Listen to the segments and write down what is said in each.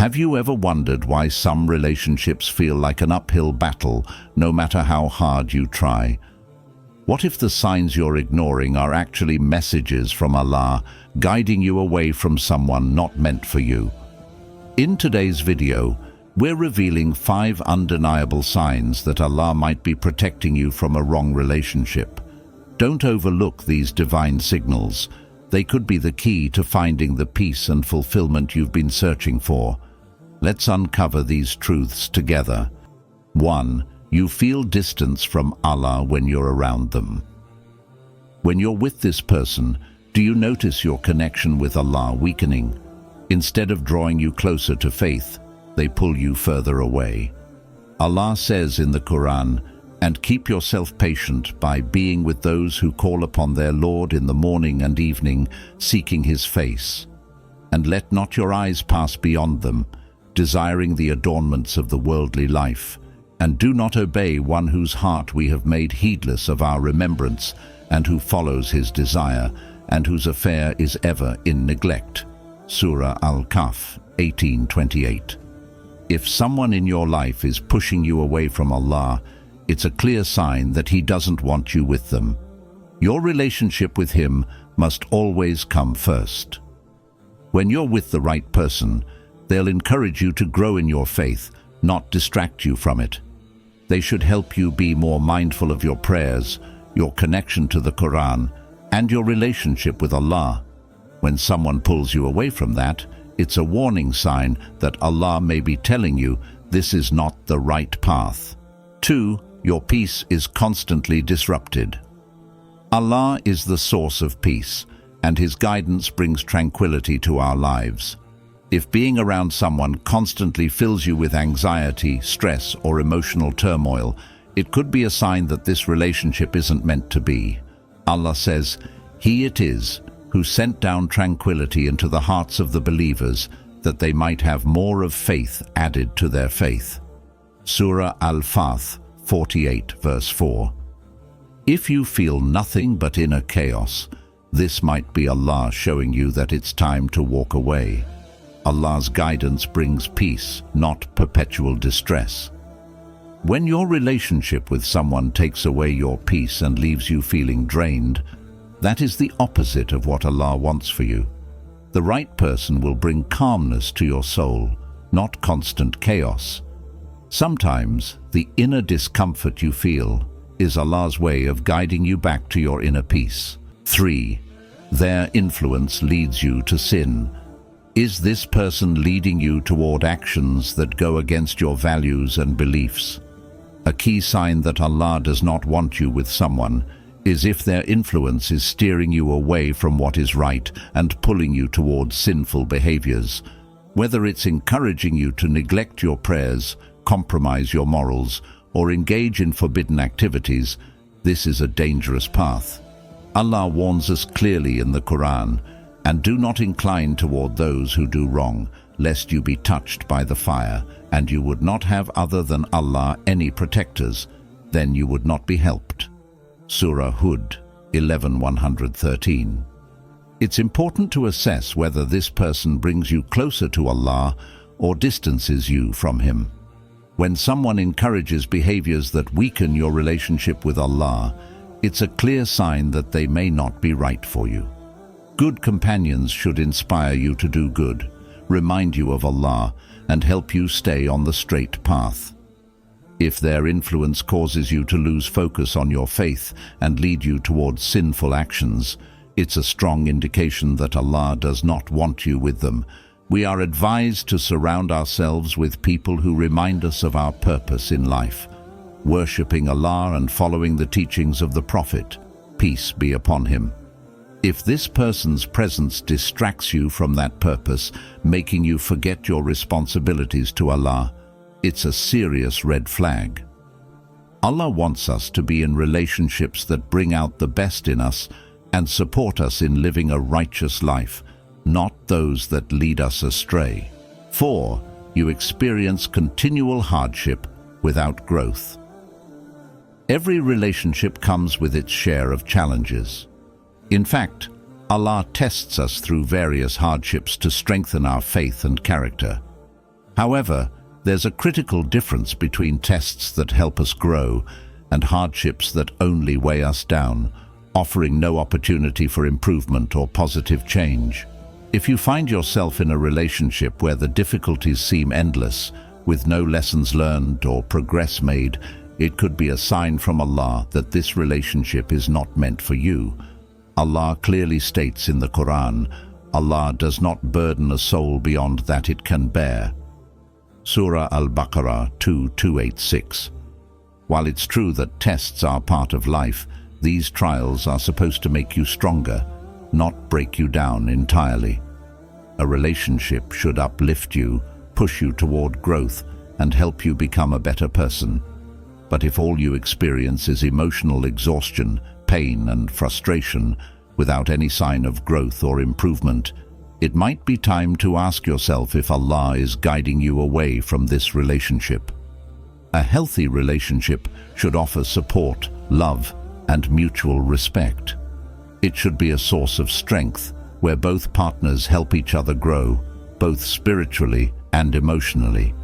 Have you ever wondered why some relationships feel like an uphill battle, no matter how hard you try? What if the signs you're ignoring are actually messages from Allah, guiding you away from someone not meant for you? In today's video, we're revealing 5 undeniable signs that Allah might be protecting you from a wrong relationship. Don't overlook these divine signals. They could be the key to finding the peace and fulfillment you've been searching for. Let's uncover these truths together. 1. You feel distance from Allah when you're around them. When you're with this person, do you notice your connection with Allah weakening? Instead of drawing you closer to faith, they pull you further away. Allah says in the Quran, "And keep yourself patient by being with those who call upon their Lord in the morning and evening, seeking His face. And let not your eyes pass beyond them, desiring the adornments of the worldly life. And do not obey one whose heart we have made heedless of our remembrance, and who follows his desire, and whose affair is ever in neglect." Surah Al-Kahf 18:28. If someone in your life is pushing you away from Allah, it's a clear sign that He doesn't want you with them. Your relationship with Him must always come first. When you're with the right person, they'll encourage you to grow in your faith, not distract you from it. They should help you be more mindful of your prayers, your connection to the Quran, and your relationship with Allah. When someone pulls you away from that, it's a warning sign that Allah may be telling you this is not the right path. 2. Your peace is constantly disrupted. Allah is the source of peace, and His guidance brings tranquility to our lives. If being around someone constantly fills you with anxiety, stress, or emotional turmoil, it could be a sign that this relationship isn't meant to be. Allah says, "He it is who sent down tranquility into the hearts of the believers, that they might have more of faith added to their faith." Surah Al-Fath 48 verse 4. If you feel nothing but inner chaos, this might be Allah showing you that it's time to walk away. Allah's guidance brings peace, not perpetual distress. When your relationship with someone takes away your peace and leaves you feeling drained, that is the opposite of what Allah wants for you. The right person will bring calmness to your soul, not constant chaos. Sometimes the inner discomfort you feel is Allah's way of guiding you back to your inner peace. 3. Their influence leads you to sin. Is this person leading you toward actions that go against your values and beliefs? A key sign that Allah does not want you with someone is if their influence is steering you away from what is right and pulling you towards sinful behaviors. Whether it's encouraging you to neglect your prayers, compromise your morals, or engage in forbidden activities, this is a dangerous path. Allah warns us clearly in the Quran, "And do not incline toward those who do wrong, lest you be touched by the fire, and you would not have other than Allah any protectors, then you would not be helped." Surah Hud 11:113. It's important to assess whether this person brings you closer to Allah or distances you from Him. When someone encourages behaviors that weaken your relationship with Allah, it's a clear sign that they may not be right for you. Good companions should inspire you to do good, remind you of Allah, and help you stay on the straight path. If their influence causes you to lose focus on your faith and lead you towards sinful actions, it's a strong indication that Allah does not want you with them. We are advised to surround ourselves with people who remind us of our purpose in life, worshipping Allah and following the teachings of the Prophet, peace be upon him. If this person's presence distracts you from that purpose, making you forget your responsibilities to Allah, it's a serious red flag. Allah wants us to be in relationships that bring out the best in us and support us in living a righteous life, not those that lead us astray. 4. You experience continual hardship without growth. Every relationship comes with its share of challenges. In fact, Allah tests us through various hardships to strengthen our faith and character. However, there's a critical difference between tests that help us grow and hardships that only weigh us down, offering no opportunity for improvement or positive change. If you find yourself in a relationship where the difficulties seem endless, with no lessons learned or progress made, it could be a sign from Allah that this relationship is not meant for you. Allah clearly states in the Quran, Allah does not burden a soul beyond that it can bear. Surah Al-Baqarah 2:286. While it's true that tests are part of life, these trials are supposed to make you stronger, not break you down entirely. A relationship should uplift you, push you toward growth, and help you become a better person. But if all you experience is emotional exhaustion, pain, and frustration, without any sign of growth or improvement, it might be time to ask yourself if Allah is guiding you away from this relationship. A healthy relationship should offer support, love, and mutual respect. It should be a source of strength where both partners help each other grow, both spiritually and emotionally.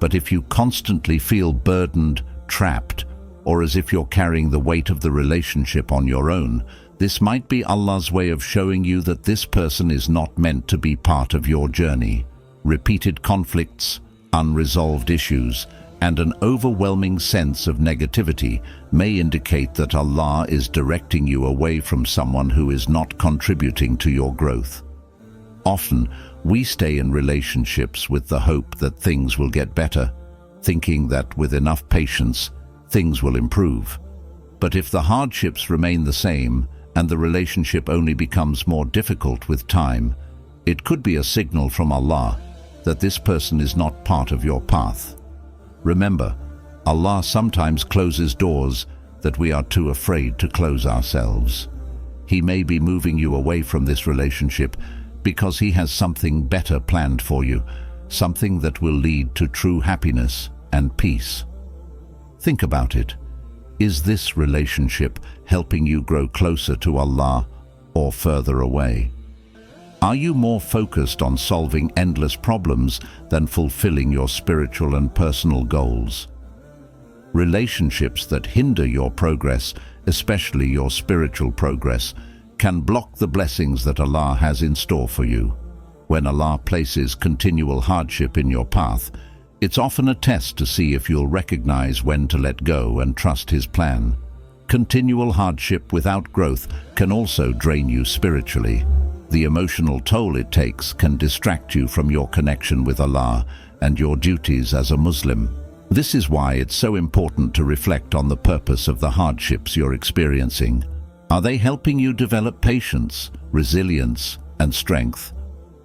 But if you constantly feel burdened, trapped, or as if you're carrying the weight of the relationship on your own, this might be Allah's way of showing you that this person is not meant to be part of your journey. Repeated conflicts, unresolved issues, and an overwhelming sense of negativity may indicate that Allah is directing you away from someone who is not contributing to your growth. Often, we stay in relationships with the hope that things will get better, thinking that with enough patience, things will improve. But if the hardships remain the same and the relationship only becomes more difficult with time, it could be a signal from Allah that this person is not part of your path. Remember, Allah sometimes closes doors that we are too afraid to close ourselves. He may be moving you away from this relationship because He has something better planned for you, something that will lead to true happiness and peace. Think about it. Is this relationship helping you grow closer to Allah or further away? Are you more focused on solving endless problems than fulfilling your spiritual and personal goals? Relationships that hinder your progress, especially your spiritual progress, can block the blessings that Allah has in store for you. When Allah places continual hardship in your path, it's often a test to see if you'll recognize when to let go and trust His plan. Continual hardship without growth can also drain you spiritually. The emotional toll it takes can distract you from your connection with Allah and your duties as a Muslim. This is why it's so important to reflect on the purpose of the hardships you're experiencing. Are they helping you develop patience, resilience, and strength?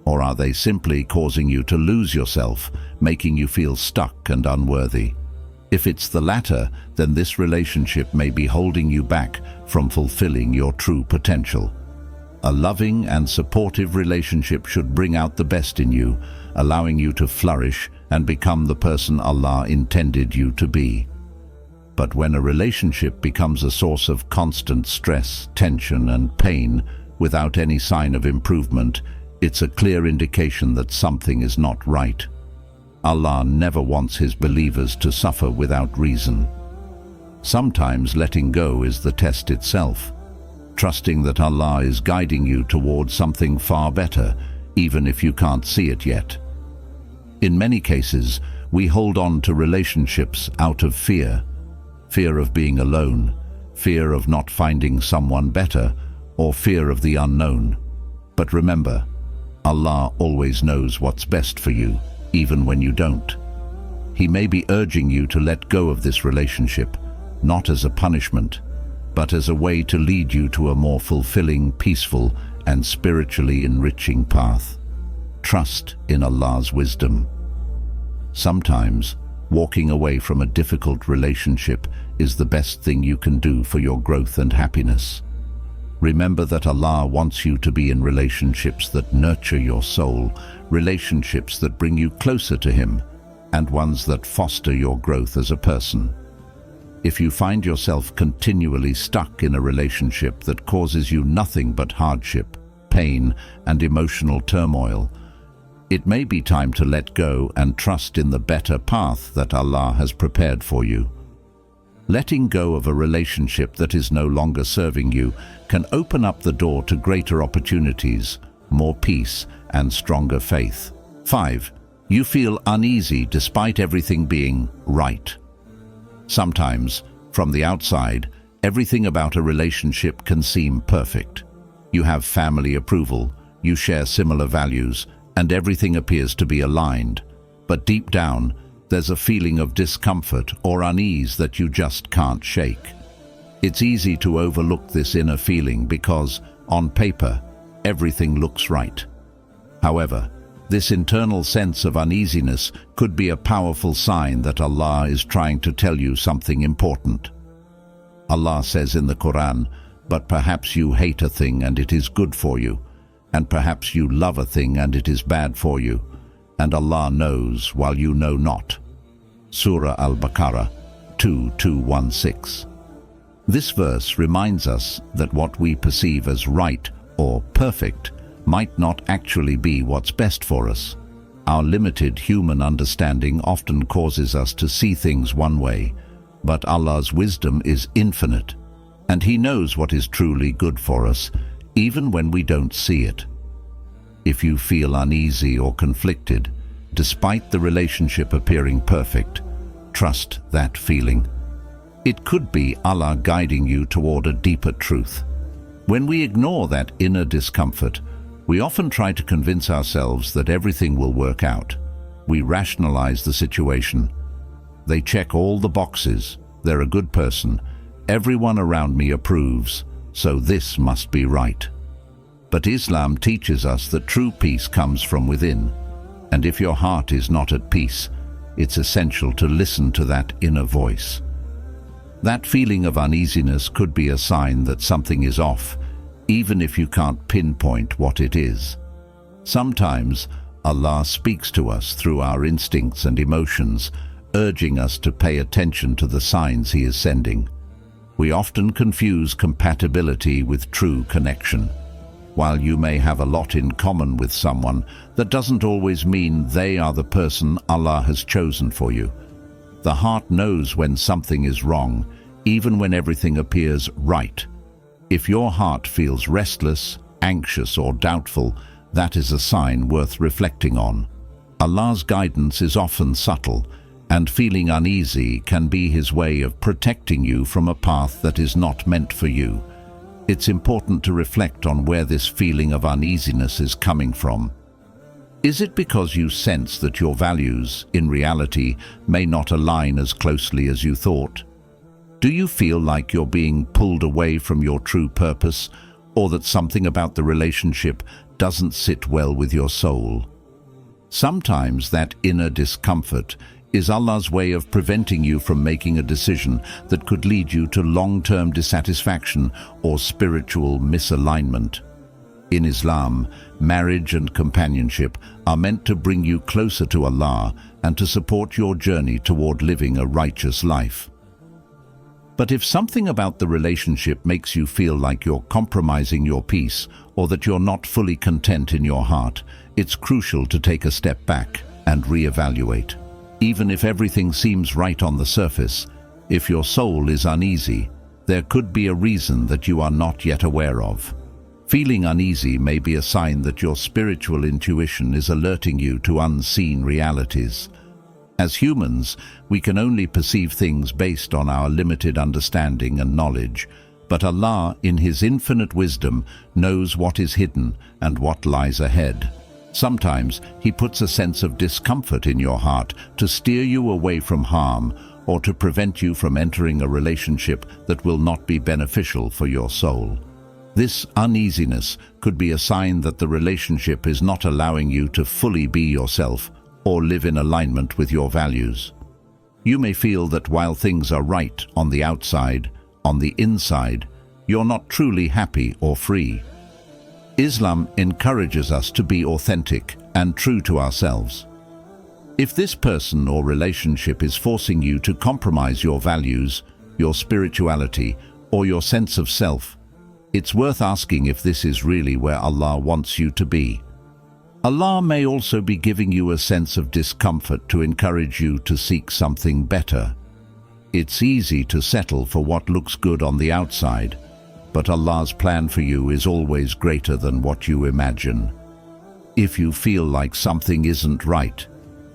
Or are they simply causing you to lose yourself, making you feel stuck and unworthy? If it's the latter, then this relationship may be holding you back from fulfilling your true potential. A loving and supportive relationship should bring out the best in you, allowing you to flourish and become the person Allah intended you to be. But when a relationship becomes a source of constant stress, tension, and pain without any sign of improvement, it's a clear indication that something is not right. Allah never wants His believers to suffer without reason. Sometimes letting go is the test itself, trusting that Allah is guiding you towards something far better, even if you can't see it yet. In many cases, we hold on to relationships out of fear of being alone, fear of not finding someone better, or fear of the unknown. But remember, Allah always knows what's best for you, even when you don't. He may be urging you to let go of this relationship, not as a punishment, but as a way to lead you to a more fulfilling, peaceful, and spiritually enriching path. Trust in Allah's wisdom. Sometimes, walking away from a difficult relationship is the best thing you can do for your growth and happiness. Remember that Allah wants you to be in relationships that nurture your soul, relationships that bring you closer to Him, and ones that foster your growth as a person. If you find yourself continually stuck in a relationship that causes you nothing but hardship, pain, and emotional turmoil, It may be time to let go and trust in the better path that Allah has prepared for you. Letting go of a relationship that is no longer serving you can open up the door to greater opportunities, more peace, and stronger faith. 5. You feel uneasy despite everything being right. Sometimes, from the outside, everything about a relationship can seem perfect. You have family approval, you share similar values, and everything appears to be aligned. But deep down, there's a feeling of discomfort or unease that you just can't shake. It's easy to overlook this inner feeling because, on paper, everything looks right. However, this internal sense of uneasiness could be a powerful sign that Allah is trying to tell you something important. Allah says in the Quran, "But perhaps you hate a thing and it is good for you, and perhaps you love a thing and it is bad for you, and Allah knows while you know not." Surah Al-Baqarah 2:216. This verse reminds us that what we perceive as right or perfect might not actually be what's best for us. Our limited human understanding often causes us to see things one way, but Allah's wisdom is infinite, and He knows what is truly good for us, even when we don't see it. If you feel uneasy or conflicted, despite the relationship appearing perfect, trust that feeling. It could be Allah guiding you toward a deeper truth. When we ignore that inner discomfort, we often try to convince ourselves that everything will work out. We rationalize the situation. They check all the boxes, they're a good person, everyone around me approves, so this must be right. But Islam teaches us that true peace comes from within, and if your heart is not at peace, it's essential to listen to that inner voice. That feeling of uneasiness could be a sign that something is off, even if you can't pinpoint what it is. Sometimes Allah speaks to us through our instincts and emotions, urging us to pay attention to the signs He is sending. We often confuse compatibility with true connection. While you may have a lot in common with someone, that doesn't always mean they are the person Allah has chosen for you. The heart knows when something is wrong, even when everything appears right. If your heart feels restless, anxious, or doubtful, that is a sign worth reflecting on. Allah's guidance is often subtle, and feeling uneasy can be His way of protecting you from a path that is not meant for you. It's important to reflect on where this feeling of uneasiness is coming from. Is it because you sense that your values, in reality, may not align as closely as you thought? Do you feel like you're being pulled away from your true purpose, or that something about the relationship doesn't sit well with your soul? Sometimes that inner discomfort is Allah's way of preventing you from making a decision that could lead you to long-term dissatisfaction or spiritual misalignment. In Islam, marriage and companionship are meant to bring you closer to Allah and to support your journey toward living a righteous life. But if something about the relationship makes you feel like you're compromising your peace or that you're not fully content in your heart, it's crucial to take a step back and reevaluate. Even if everything seems right on the surface, if your soul is uneasy, there could be a reason that you are not yet aware of. Feeling uneasy may be a sign that your spiritual intuition is alerting you to unseen realities. As humans, we can only perceive things based on our limited understanding and knowledge, but Allah, in His infinite wisdom, knows what is hidden and what lies ahead. Sometimes He puts a sense of discomfort in your heart to steer you away from harm or to prevent you from entering a relationship that will not be beneficial for your soul. This uneasiness could be a sign that the relationship is not allowing you to fully be yourself or live in alignment with your values. You may feel that while things are right on the outside, on the inside, you're not truly happy or free. Islam encourages us to be authentic and true to ourselves. If this person or relationship is forcing you to compromise your values, your spirituality, or your sense of self, it's worth asking if this is really where Allah wants you to be. Allah may also be giving you a sense of discomfort to encourage you to seek something better. It's easy to settle for what looks good on the outside, but Allah's plan for you is always greater than what you imagine. If you feel like something isn't right,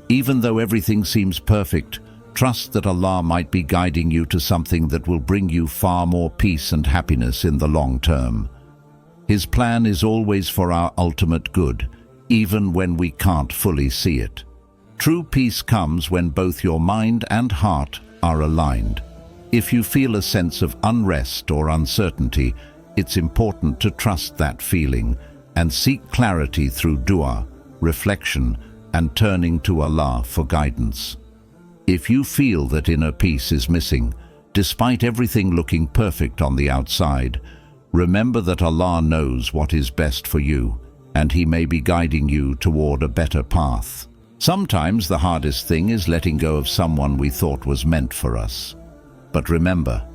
even though everything seems perfect, trust that Allah might be guiding you to something that will bring you far more peace and happiness in the long term. His plan is always for our ultimate good, even when we can't fully see it. True peace comes when both your mind and heart are aligned. If you feel a sense of unrest or uncertainty, it's important to trust that feeling and seek clarity through dua, reflection, and turning to Allah for guidance. If you feel that inner peace is missing, despite everything looking perfect on the outside, remember that Allah knows what is best for you, and He may be guiding you toward a better path. Sometimes the hardest thing is letting go of someone we thought was meant for us. But remember,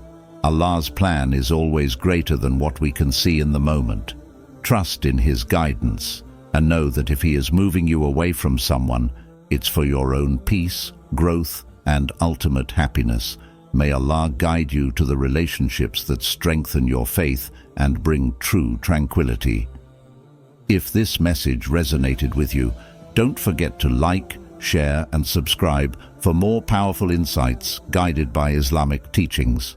Allah's plan is always greater than what we can see in the moment. Trust in His guidance, and know that if He is moving you away from someone, it's for your own peace, growth, and ultimate happiness. May Allah guide you to the relationships that strengthen your faith and bring true tranquility. If this message resonated with you, don't forget to like, share, and subscribe for more powerful insights guided by Islamic teachings.